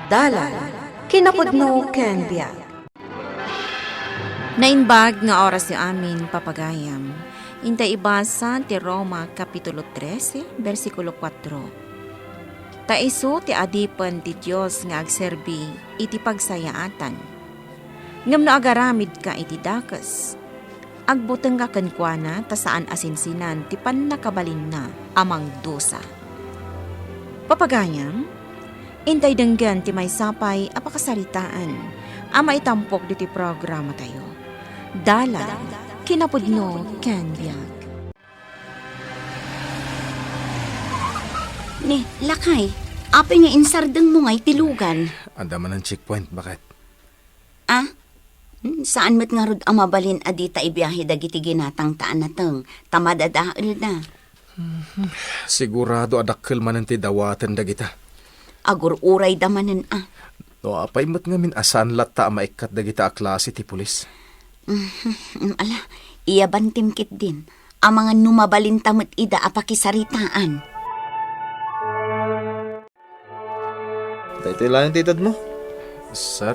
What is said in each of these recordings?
Dalan, kinapudno ken biag. Nainbag nga oras yung amin papagayam. Intay ibasa ti Roma Kapitulo 13, versikulo 4. Taiso ti adipan ti Diyos nga agserbi iti pagsayaatan. Ngam no agaramid ka iti dakas. Agbuteng ka kenkwana ta saan asinsinan ti pannakabalin na amang dosa. Papagayam, intay denggan ti may sapay apakasaritaan ama itampok diti programa tayo. Dalan, kinapudno ken biag. Ni, lakay. Apay nga insardeng mo nga'y tilugan. Anda man ang checkpoint, bakit? Ah? Saan met nga rod ang mabalin adita ibiyahe dagiti ginatang taan nateng. Tamadadaal na. Sigurado adakkel man ang tidawatan dagita. Agur uray damanen ah. No, apay mat ngamin asan latta maikat dagita a klase ti pulis. Ala, iya bantim kit din. Ang mga numabalin tamot ida apakisaritaan. Ito lang yung titad mo. Sir?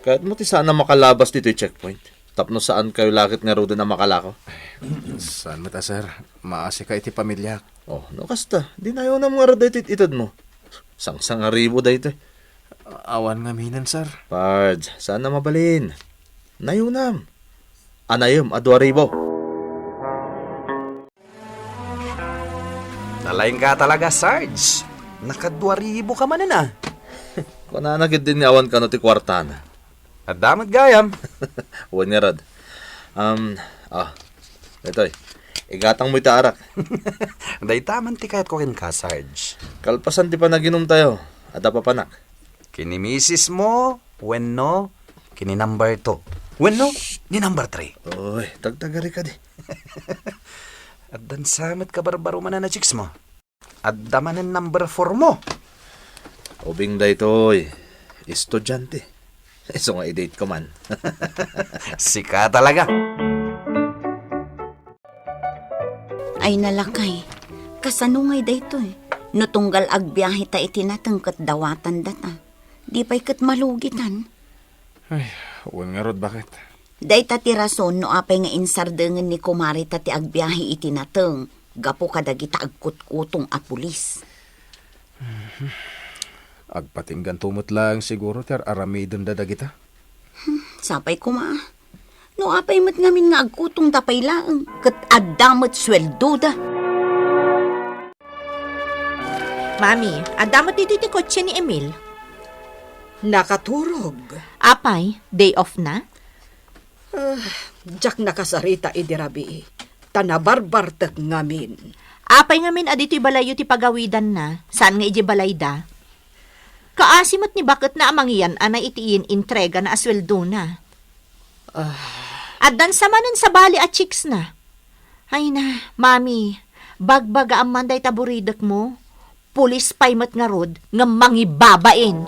Kahit mo ti saan na makalabas dito yung checkpoint. Tapno saan kayo lakit nga rodo na makalako. Saan mata, sir? Maasi ka iti pamilya. Oh, no kasta. Di na yun na mga rodo itad mo. Sang-sang aribo da ito. Awan nga minan, sir. Pards, saan na mabalin? Nayunam. Anayom, adwaribo. Nalaing ka talaga, Sarge. Nakadwaribo ka man na. Kung nanagid din nga awan ka no ti kwartana. At damat gayam. Huwag nga rod. Ito igatang mo itaarak. Day taman ti kahit ko kin ka, Sarge. Kalpasan ti pa naginom tayo. At papanak. Kini misis mo, when no, kini number 2. When no, ni number 3. Uy, tagtagari ka di. At dan samit ka barbaro man na chicks mo. At damanin number 4 mo. Ubing da ito'y estudyante. So nga i-date ko man. Sika talaga. Ay nalakay. Kasanungay da ito eh. No tunggal agbiyahe ta itinatangkat dawatan data. Di pa'y kat malugitan. Ay, huwag nga rod, bakit? Day tati rason no apay nga insardengan ni kumari tati agbiyahe itinatang. Gapo kadagita agkut-kutong a pulis. Agpatinggan tumot lang siguro ter aramidon da dagita. Sapay kuma. No apay mat ngamin nga agkutong tapay laang. Kat adamot sweldo da. Mami, adamot dito ti kotse ni Emil. Nakaturog. Apay, day off na? Jak nakasarita idirabi. Tanabarbartek ngamin. Apay ngamin adito balayo ti pagawidan na. Saan nga iji balay da? Kaasimot ni bakit na amang iyan anay itiin entrega na asweldo na. At dan samanan sa bali at chicks na. Ay na, mami, bagbaga ang manday taburidak mo. Pulis paymat nga rod nga mangibabain.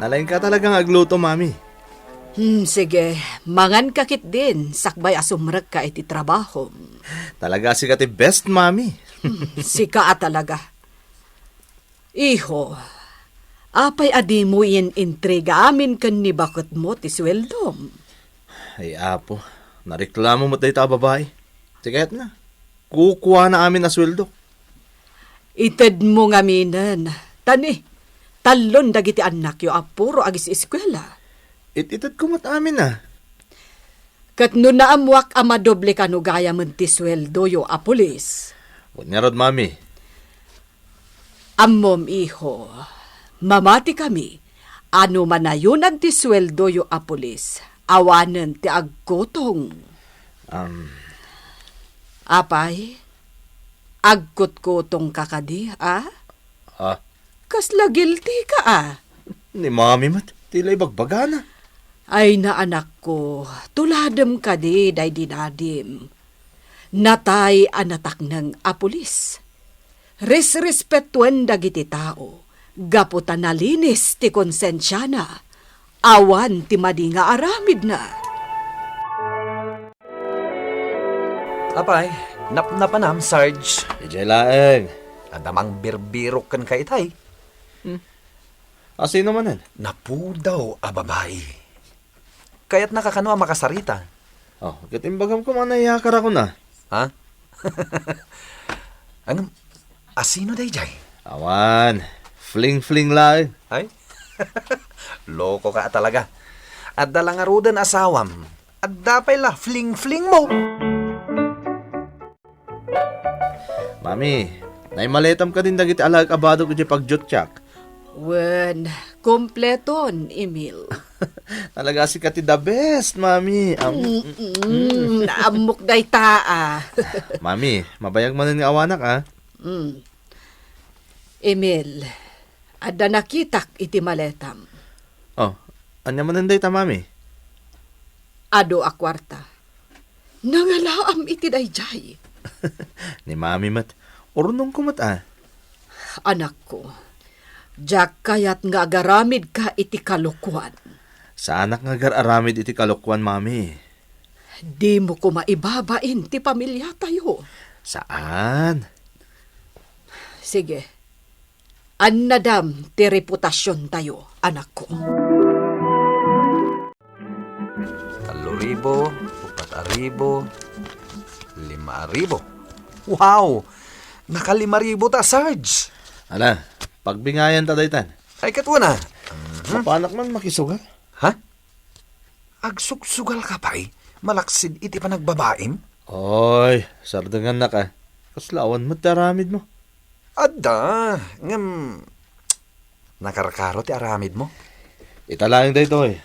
Nalain ka talagang agluto, mami. Sige, mangan kakit din. Sakbay asumrag ka iti trabaho. Talaga si kati best, mami. Sika talaga. Iho, apay adi mo yin intriga amin kan ni bakit mo ti sweldom. Ay, apo. Nareklamo mo tayo ta babae. Sige na. Kukuha na amin na sweldo. Ited mo nga minan. Tani, talon dagiti anak yo apuro agis eskwela. Ititad ko mat amin na. Kat no naamwak ama doble kanugaya man ti sweldo yo a pulis. Huwag niya rod, mami. Ammom iho, mamati kami. Ano man na yun ang ti sweldo yo a pulis. Awanan ti agkutong. Apay, agkut-kutong kakadi, ah? Kasla guilty ka, ah? Ni mami mat. Tila ibagbaga na. Ay na anak ko, tuladem ka di, day dinadim. Natay anatak ng apulis. Respetuan dagiti tao, gaputan na linis ti konsensya na, awan ti madinga aramid na. Apay, napanam, Sarge. Ijay laeng. Adamang birbirok kan ka itay. Sino man yan? Napudaw a babae. Kaya't nakakano ang makasarita. Katimbagam ko manayakar ako na. Ha? Anong, asino day jay? Awan, fling-fling lang. Ay? Loko ka talaga. At dalangarudan asawam. At dapay la, fling-fling mo. Mami, naimaletam ka din dagiti alag abado ko di pagjotyak. Wen, kompleton, Emil. Talaga si Kati the best, Mami. Naamok day taa. Mami, mabayag man ng awanak, ha? Emil, ada nakitak iti maletam. Anya man day ta, Mami? Ado a kwarta. Nangalaam iti dayjay. Ni Mami mat, orunong kumat, Anak ko, jak kayat nga agaramid ka iti kalukwan. Sa anak nga aramid iti kalukwan, Mami. Di mo ko maibabain ti pamilya tayo. Saan? Sige, annadam ti reputasyon tayo, anak ko. 3,000, 4,000, 5,000. Wow! Naka 5,000 ta, Sarge. Ala, pagbingayan ta daytan. Ay, katwa na. Mapanak man makisugal. Ha? Agsugsugal ka pa malaksid iti pa nagbabaim? Oy, sardangan na ka. Kaslawan mo taramid mo. Adda, nakarakaro ti aramid mo. Italang dayto eh.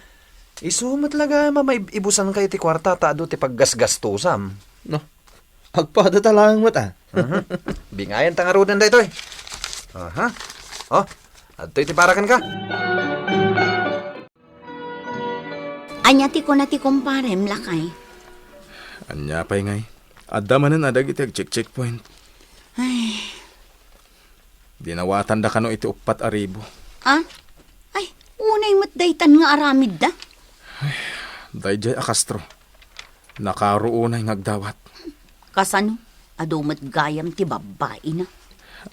Isumat laga ibusan kay ti kwarta taado ti paggasgastusam. No, agpada talang mo ta. Bingayan tangarudan dayto eh. Aha. Adto iti parakan ka. Anya ti ko na ti kumparem lakay. Anya pa'y ngay. Adda manan adag iti checkpoint. Ay, Dinawatan da kano iti 4,000. ay, unay matdaytan nga aramid da. Dayjay a Castro. Nakaruunay ngagdawat. Kasano, adumat gayam ti babae na.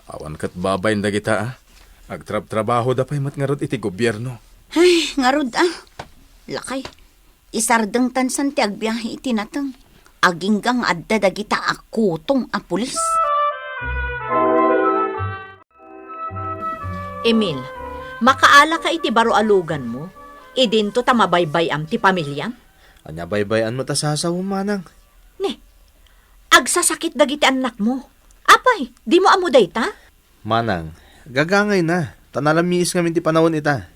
Awan kat babayin da kita Agtrab-trabaho da pa'y matngarod iti gobyerno. Ay, ngarod Lakay, isardeng tansan ti agbiyahe iti natang. Aginggang adda dagita akutong a pulis. Emil, makaala ka iti baro alugan mo? Idinto ta mabaybayam ti pamilyam? Anya baybayan mo ta sasaw manang. Ne, agsasakit dagiti anak mo. Apay, di mo amuday ta? Manang, gagangay na. Tanalamiis ngamin ti panahon ita.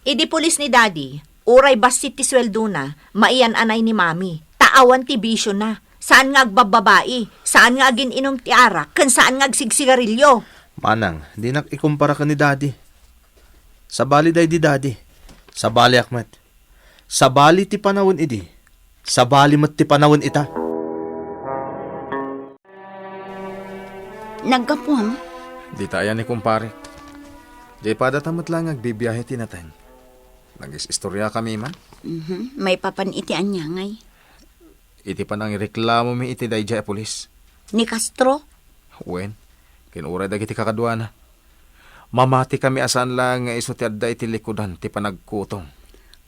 Idi pulis ni daddy, uray basit ti sweldo na, maiyan anay ni mami. Taawan ti bisyo na. Saan nga agbababae? Saan nga agin inom ti arak? Kan saan nga agsigsigarilyo? Manang, di nak ikumpara ka ni daddy. Sabali day di daddy. Sabali akmat. Sabali ti panahon idi. Sabali mat ti panahon ita. Nagkapuam, Di tayo ni kumpare. Di padatamat lang agbibiyahe tinatang. Nagis-istorya kami man. may papan iti anyangay. Iti pa nang reklamo mi iti dayjay a pulis. Ni Castro, Wen, kinura dagiti kakadwana. Mamati kami asan lang nga iso ti adda iti likudan ti panagkutong.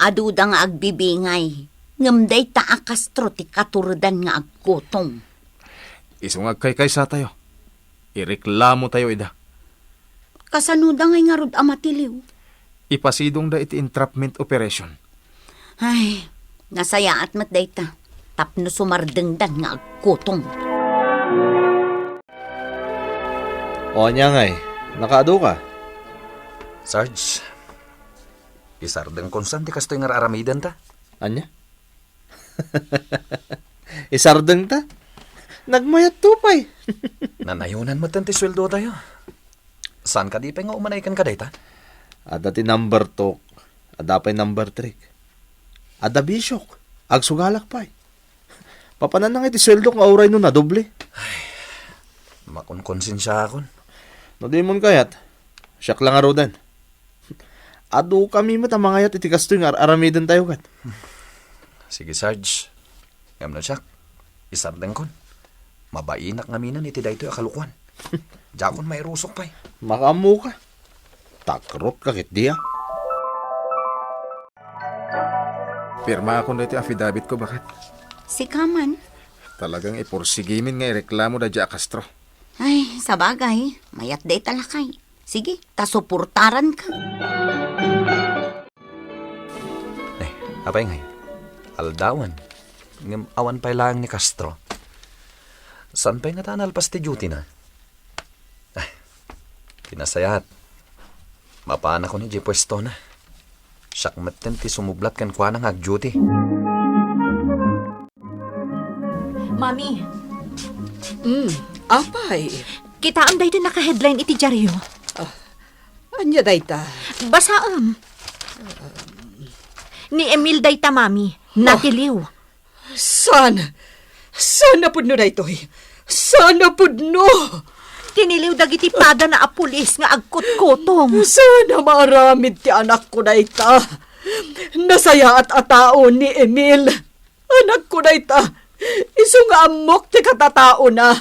aduda nga agbibingay. Ngamday ta a Castro ti katurdan nga agkutong. Iso nga agkay-kaysa tayo. Ireklamo tayo ida. Kasanuda ngay nga rod amatiliw. Ipasidong da iti entrapment operation. Ay, nasaya at matday ta. Tapno sumardengdan nga agkutong. O anya ngay, nakaado ka. Sarge, isardeng konstante kastoy nga aramidan ta. Anya? Isardeng ta? Nagmayat tupay. Nanayunan mo tanti sweldo tayo. Saan ka di pa nga umanaykan ka dayta? Ada ti number 2. Ada pa'y number 3. Ada bisyok. Agsugalak pa'y. Papanan na nga iti sweldo nga auray no na doble. Makunkonsensya akon. No di mon kayat. Siyak lang arodan. Ado kami matamangayat iti kastoy nga aramidan tayo kat. Sige, Sarge. Ngam na siya. Isardeng kon. Mabainak ngaminan iti daytoy akalukuan. Jakon may rusok pa eh. Makamu ka. Takrot ka kit diya. Pirma ako na ito affidavit ko, bakit? Si Kaman. Talagang ipursigimin nga ireklamo da Jack Castro. Ay, sa bagay, mayat day talakay. Sige, tasuportaran ka. Apay ngay. Aldawan. Ngam awan pa lang ni Castro. San pa'y nga tanal pas ti duty na? Ay, pinasayat. Mapaan ako ni J. Pwesto na. Siyak matin ti sumublat kan kwa ng ag-duty. Mami, Apay, kitaan day din naka-headline iti dyaryo. anya dayta. Basaam. Ni Emil dayta, mami. Natiliw. Sana pudno daytoy. Sana pudno. Tiniliw dagiti pada na apulis nga agkot-kotong. Sana maramid ti anak ko dayta. Nasaya at atao ni Emil. Anak ko dayta. Isu nga amok ti katatao na.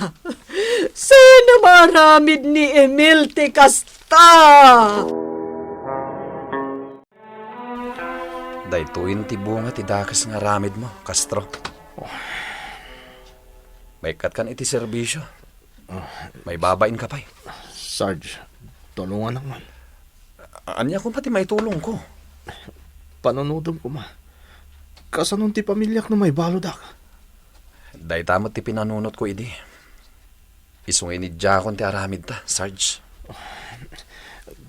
Sana maramid ni Emil ti kasta. Daytoin ti bunga ti dakas nga ramid mo, Castro. May kat kan iti serbisyo. May babain ka pa'y. Sarge, tulungan naman. Anya kung pati may tulong ko. Panunodom ko ma. Kasanon ti pamilyak na may balodak. Day tamot ti pinanunot ko, idi. Isungay ni Jakon ti aramid ta, Sarge.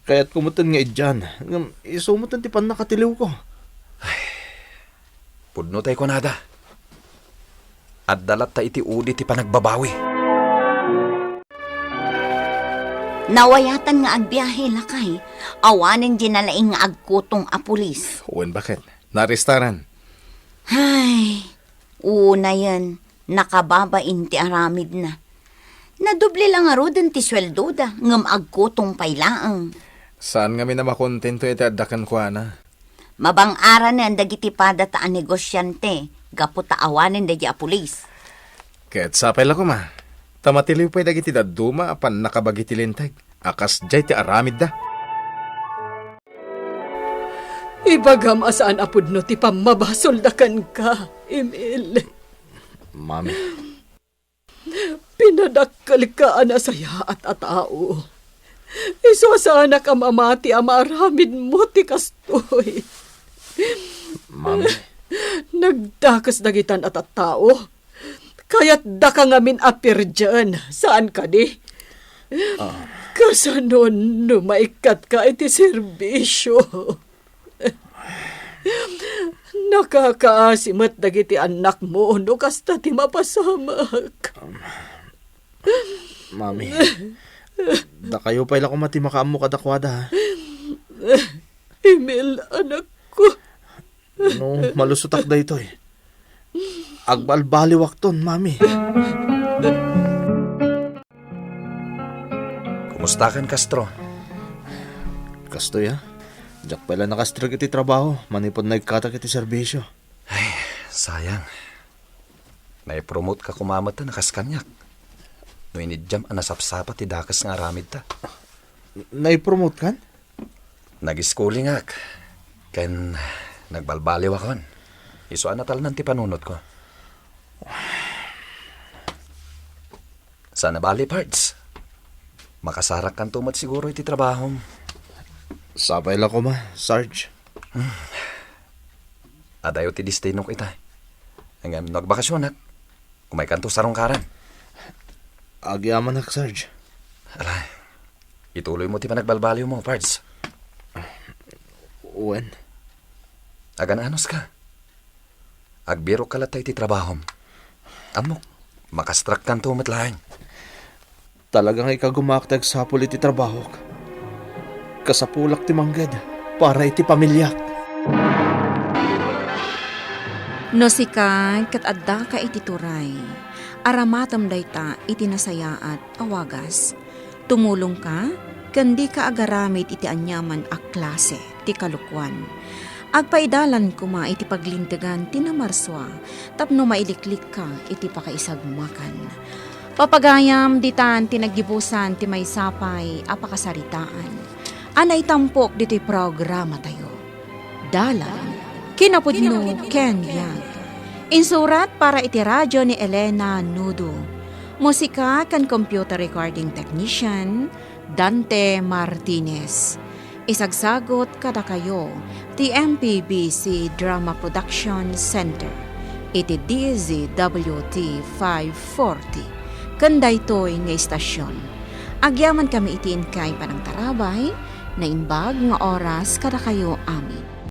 Kaya't kumutan nga idyan. Isumutan ti pan nakatiliw ko. Pudno tayo ko nada. At dalat ta iti udi ti panagbabawi. Nawayatan nga agbiyahe lakay. Awanin dinalaing nga agkutong apulis. Uwan, bakit? Naristaran. Ay, una yan. Nakababain ti aramid na. Nadoble lang nga rodin ti sweldo da. Ngam agkutong pailaang. Saan nga mi na makontento iti addakan ko na? Mabang-ara na ang dagiti pada ta ang negosyante. Gapo ta awanin dagi apulis. Kaya't sapay lang ko ma. Tamatiliw pa'y dagiti daduma apan nakabagiti lintag. Akas jay ti aramid da. Ibagam asaan apudno ti pamabasoldakan ka, Emil. Mami, Pinadakkal ka anasaya at atao. Iso sana ka mamati amaramid mo ti kastoy. mami, Nagdakas dagitan at atao. Kaya't da ka ngamin apir dyan. Saan ka di? Kasanon numaikat ka iti serbisyo. Nakakaasimat dagiti anak mo no kasta ti mapasamak. mami. Da kayo pa'y lako mati makaamo kadakwada ha. Emil, anak ko. No, malusutak da ito eh. Agbalbaliwak ton, mami. Kumusta kan, Castro? Kastoy ha. Diyak pala nakastrag iti trabaho. Manipod na ikatak iti serbisyo. Ay, sayang. Naipromote ka kumamat na nakaskanyak. No inidyam anasapsapa ti dakas nga aramid ta. Naipromote kan? Nag-schooling ak. Ken nagbalbaliw akon. Isuan na talan ti panunot ko. Sana bali parts. Makasarak kan tumat siguro iti trabaho. Sabay lang ko ma, Sarge. Adayo ti destino ko ita. Hanggang nagbakasyon ak. Kumay kanto sarong karan. Agyaman ak, Sarge. Alay, ituloy mo ti panagbalbaliw mo, parts. Uwen. Agan anos ka. Agbiro ka latay ti trabahom. Amok, makastrak kan tumat laing. Talagang ikagumaktag sa iti trabaho. Kasapulak ti manggad para iti pamilyak. No sikay kat adda ka iti turay. Aramatam dayta iti nasayaat awagas. Tumulong ka, kandi ka agaramid iti anyaman a klase ti kalukwan. Agpaidalan kuma iti paglintigan ti namarswa, tapno mailiklik ka iti pakaisagmakan. Papagayam ditan tinaggibusan ti may sapay apakasaritaan. Anay tampok dito'y programa tayo. Dalan, kinapudno Ken Yang. Insurat para iti radyo ni Elena Nudo. Musika kan computer recording technician Dante Martinez. Isagsagot kada kayo ti MPBC Drama Production Center. Iti DZWT 540. Kanda ito'y nga istasyon. Agyaman kami itiin kay panang tarabay na imbag nga oras kada kayo amin.